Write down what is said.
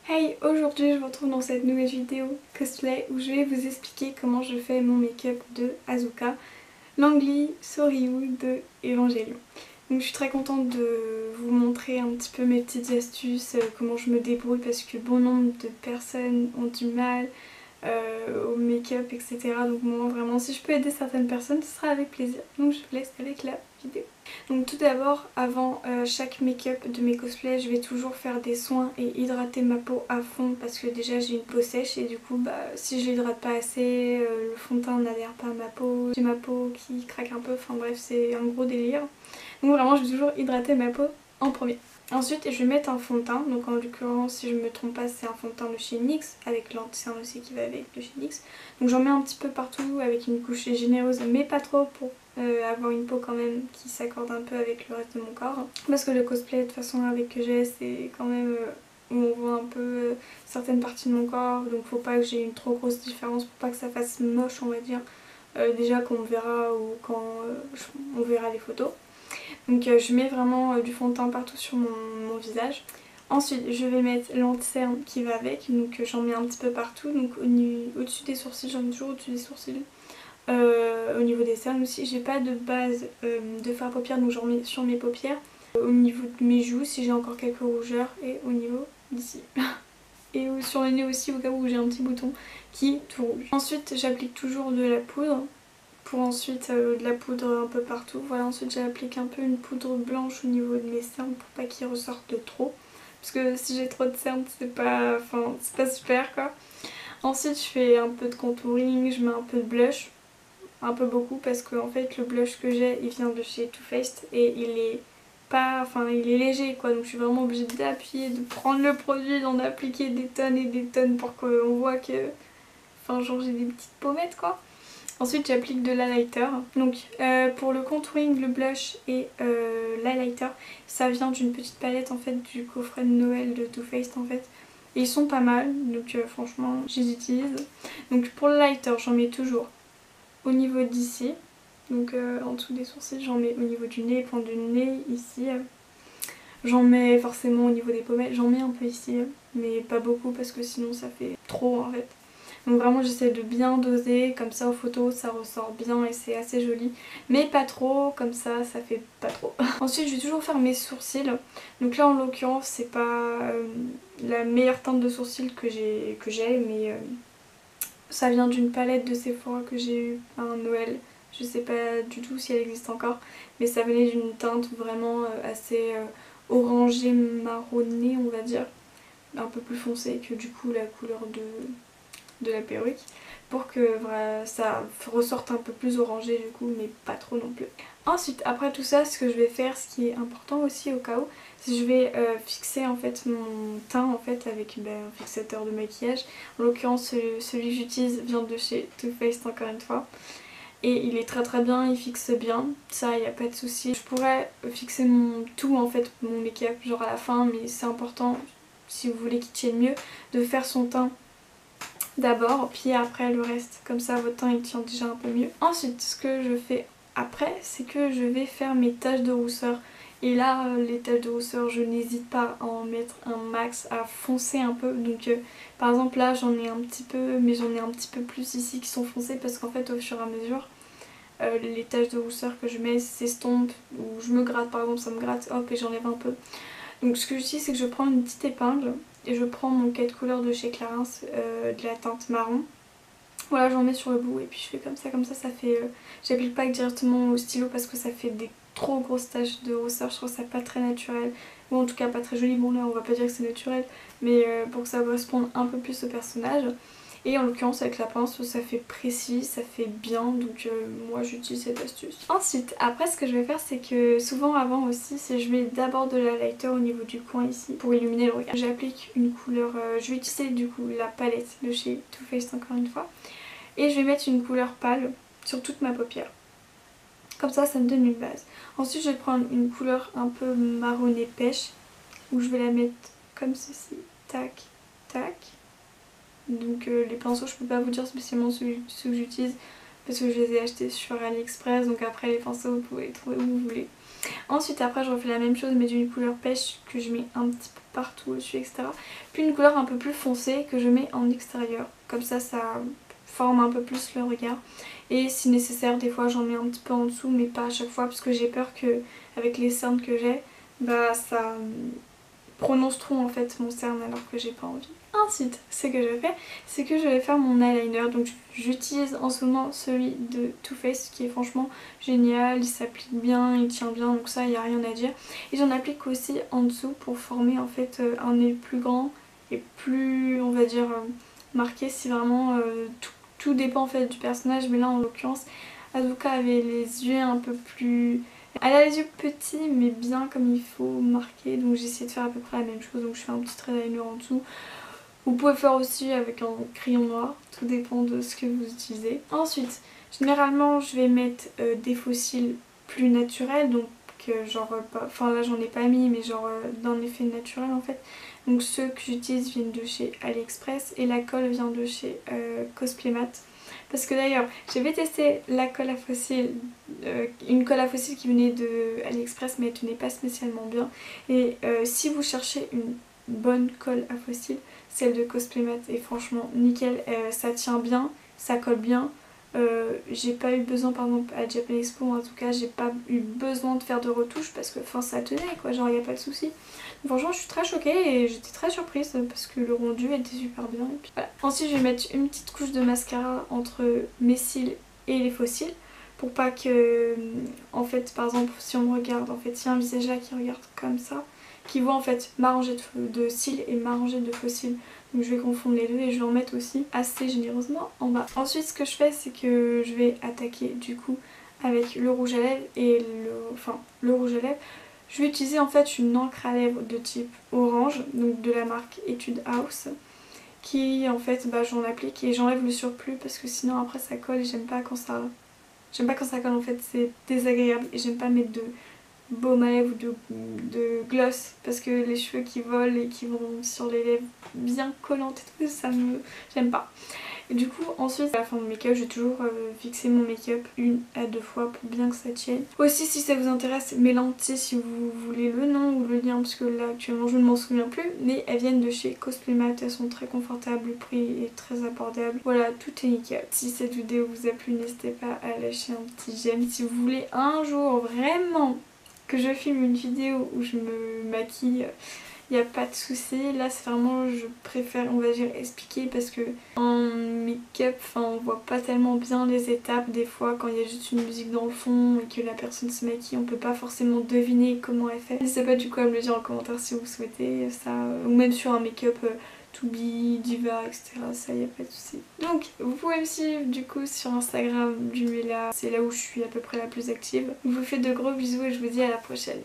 Hey, aujourd'hui je vous retrouve dans cette nouvelle vidéo cosplay où je vais vous expliquer comment je fais mon make-up de Asuka, Langley Soryu de Evangelion. Donc je suis très contente de vous montrer un petit peu mes petites astuces, comment je me débrouille parce que bon nombre de personnes ont du mal au make-up, etc. Donc moi vraiment si je peux aider certaines personnes ce sera avec plaisir. Donc je vous laisse avec la vidéo. Donc tout d'abord, avant chaque make-up de mes cosplays, je vais toujours faire des soins et hydrater ma peau à fond parce que déjà j'ai une peau sèche et du coup si je l'hydrate pas assez, le fond de teint n'adhère pas à ma peau, j'ai ma peau qui craque un peu, enfin bref c'est un gros délire. Donc vraiment je vais toujours hydrater ma peau en premier. Ensuite je vais mettre un fond de teint, donc en l'occurrence si je me trompe pas c'est un fond de teint de chez NYX avec l'anti-cerne aussi qui va avec de chez NYX. Donc j'en mets un petit peu partout avec une couche généreuse mais pas trop pour avoir une peau quand même qui s'accorde un peu avec le reste de mon corps. Parce que le cosplay de toute façon avec que j'ai c'est quand même où on voit un peu certaines parties de mon corps, donc faut pas que j'ai une trop grosse différence pour pas que ça fasse moche on va dire. Déjà qu'on me verra ou quand on verra les photos. Donc je mets vraiment du fond de teint partout sur mon visage. Ensuite je vais mettre l'anti-cerne qui va avec, donc j'en mets un petit peu partout, donc au-dessus des sourcils, j'en mets toujours au-dessus des sourcils. Au niveau des cernes aussi, j'ai pas de base de fard à paupières donc j'en mets sur mes paupières. Au niveau de mes joues si j'ai encore quelques rougeurs et au niveau d'ici. Et sur le nez aussi au cas où j'ai un petit bouton qui est tout rouge. Ensuite j'applique toujours de la poudre pour ensuite de la poudre un peu partout. Voilà, ensuite j'applique un peu une poudre blanche au niveau de mes cernes pour pas qu'ils ressortent trop. Parce que si j'ai trop de cernes c'est pas super quoi. Ensuite je fais un peu de contouring, je mets un peu de blush. Un peu beaucoup parce que en fait le blush que j'ai il vient de chez Too Faced et il est pas, enfin il est léger quoi, donc je suis vraiment obligée d'appuyer, de prendre le produit, d'en appliquer des tonnes et des tonnes pour qu'on voit que, enfin genre j'ai des petites pommettes quoi. Ensuite j'applique de l'highlighter, donc pour le contouring, le blush et l'highlighter ça vient d'une petite palette en fait du coffret de Noël de Too Faced en fait. Et ils sont pas mal, donc franchement je les utilise. Donc pour le lighter j'en mets toujours au niveau d'ici, donc en dessous des sourcils, j'en mets au niveau du nez, point du nez, ici. J'en mets forcément au niveau des pommettes, j'en mets un peu ici, mais pas beaucoup parce que sinon ça fait trop en fait. Donc vraiment j'essaie de bien doser, comme ça aux photos ça ressort bien et c'est assez joli. Mais pas trop, comme ça fait pas trop. Ensuite je vais toujours faire mes sourcils. Donc là en l'occurrence c'est pas la meilleure teinte de sourcils que j'ai, mais ça vient d'une palette de Sephora que j'ai eue à un Noël. Je sais pas du tout si elle existe encore, mais ça venait d'une teinte vraiment assez orangée marronnée on va dire, un peu plus foncée que du coup la couleur de la perruque, pour que voilà, ça ressorte un peu plus orangé du coup, mais pas trop non plus. Ensuite après tout ça, ce que je vais faire, ce qui est important aussi au cas où, c'est que je vais fixer en fait mon teint en fait avec un fixateur de maquillage. En l'occurrence celui que j'utilise vient de chez Too Faced encore une fois. Et il est très bien, il fixe bien, ça y a pas de souci. Je pourrais fixer mon tout en fait, mon make-up genre à la fin, mais c'est important si vous voulez qu'il tienne mieux de faire son teint d'abord, puis après le reste, comme ça votre teint il tient déjà un peu mieux. Ensuite ce que je fais après, c'est que je vais faire mes taches de rousseur. Et là les taches de rousseur je n'hésite pas à en mettre un max, à foncer un peu. Donc par exemple là j'en ai un petit peu, mais j'en ai un petit peu plus ici qui sont foncées parce qu'en fait au fur et à mesure les taches de rousseur que je mets s'estompent, ou je me gratte par exemple, ça me gratte, hop et j'enlève un peu. Donc ce que j'utilise c'est que je prends une petite épingle et je prends mon 4 couleurs de chez Clarins de la teinte marron. Voilà, j'en mets sur le bout et puis je fais comme ça fait... j'applique pas directement au stylo parce que ça fait des trop grosses taches de rousseur, je trouve ça pas très naturel, ou en tout cas pas très joli. Bon là on va pas dire que c'est naturel, mais pour que ça corresponde un peu plus au personnage. Et en l'occurrence avec la pince ça fait précis, ça fait bien, donc moi j'utilise cette astuce. Ensuite, après ce que je vais faire c'est que souvent avant aussi, c'est je mets d'abord de la lighter au niveau du coin ici pour illuminer le regard. J'applique une couleur, je vais utiliser du coup la palette de chez Too Faced encore une fois. Et je vais mettre une couleur pâle sur toute ma paupière. Comme ça me donne une base. Ensuite je vais prendre une couleur un peu marronné pêche, où je vais la mettre comme ceci, tac, tac. Donc les pinceaux je peux pas vous dire spécialement ceux que j'utilise parce que je les ai achetés sur AliExpress, donc après les pinceaux vous pouvez les trouver où vous voulez. Ensuite après je refais la même chose mais d'une couleur pêche que je mets un petit peu partout dessus, etc. Puis une couleur un peu plus foncée que je mets en extérieur, comme ça forme un peu plus le regard. Et si nécessaire des fois j'en mets un petit peu en dessous mais pas à chaque fois parce que j'ai peur que avec les cernes que j'ai, bah ça prononce trop en fait mon cerne alors que j'ai pas envie. Ensuite, ce que je fais, c'est que je vais faire mon eyeliner. Donc j'utilise en ce moment celui de Too Faced qui est franchement génial, il s'applique bien, il tient bien, donc ça il n'y a rien à dire. Et j'en applique aussi en dessous pour former en fait un nez plus grand et plus, on va dire, marqué si vraiment tout dépend en fait du personnage. Mais là en l'occurrence, Asuka avait les yeux un peu plus... Elle a les yeux petits mais bien comme il faut marquer, donc j'ai essayé de faire à peu près la même chose, donc je fais un petit trait d'eyeliner en dessous. Vous pouvez faire aussi avec un crayon noir, tout dépend de ce que vous utilisez. Ensuite, généralement je vais mettre des faux cils plus naturels, donc genre, enfin là j'en ai pas mis mais genre d'un effet naturel en fait. Donc ceux que j'utilise viennent de chez AliExpress et la colle vient de chez Cosplaymat. Parce que d'ailleurs j'avais testé la colle à fossiles, une colle à fossiles qui venait de AliExpress mais elle tenait pas spécialement bien. Et si vous cherchez une bonne colle à fossiles, celle de Cosplaymat est franchement nickel, ça tient bien, ça colle bien. J'ai pas eu besoin par exemple à Japan Expo, en tout cas j'ai pas eu besoin de faire de retouches parce que enfin ça tenait quoi, genre y a pas de souci. Franchement je suis très choquée et j'étais très surprise parce que le rendu était super bien. Et puis, voilà. Ensuite je vais mettre une petite couche de mascara entre mes cils et les faux cils pour pas que, en fait par exemple si on me regarde, en fait s'il y a un visage là qui regarde comme ça, qui voit en fait ma rangée de cils et ma rangée de faux cils. Donc je vais confondre les deux et je vais en mettre aussi assez généreusement en bas. Ensuite ce que je fais c'est que je vais attaquer du coup avec le rouge à lèvres et le rouge à lèvres. Je vais utiliser en fait une encre à lèvres de type orange, donc de la marque Etude House, qui en fait j'en applique et j'enlève le surplus parce que sinon après ça colle et j'aime pas quand ça colle en fait, c'est désagréable et j'aime pas mettre de baume à lèvres ou de gloss parce que les cheveux qui volent et qui vont sur les lèvres bien collantes et tout, j'aime pas. Et du coup ensuite à la fin de make-up je vais toujours fixer mon make-up 1 à 2 fois pour bien que ça tienne. Aussi si ça vous intéresse mes lentilles, si vous voulez le nom ou le lien parce que là actuellement je ne m'en souviens plus, mais elles viennent de chez Cosplaymat, elles sont très confortables, le prix est très abordable. Voilà, tout est nickel. Si cette vidéo vous a plu n'hésitez pas à lâcher un petit j'aime. Si vous voulez un jour vraiment que je filme une vidéo où je me maquille, il n'y a pas de souci. Là c'est vraiment, je préfère on va dire expliquer parce que en make-up on voit pas tellement bien les étapes des fois quand il y a juste une musique dans le fond et que la personne se maquille, on peut pas forcément deviner comment elle fait. N'hésitez pas du coup à me le dire en commentaire si vous souhaitez ça, ou même sur un make-up To Be, Diva, etc. Ça y a pas de souci. Donc vous pouvez me suivre du coup sur Instagram, Jumela, c'est là où je suis à peu près la plus active. Je vous fais de gros bisous et je vous dis à la prochaine.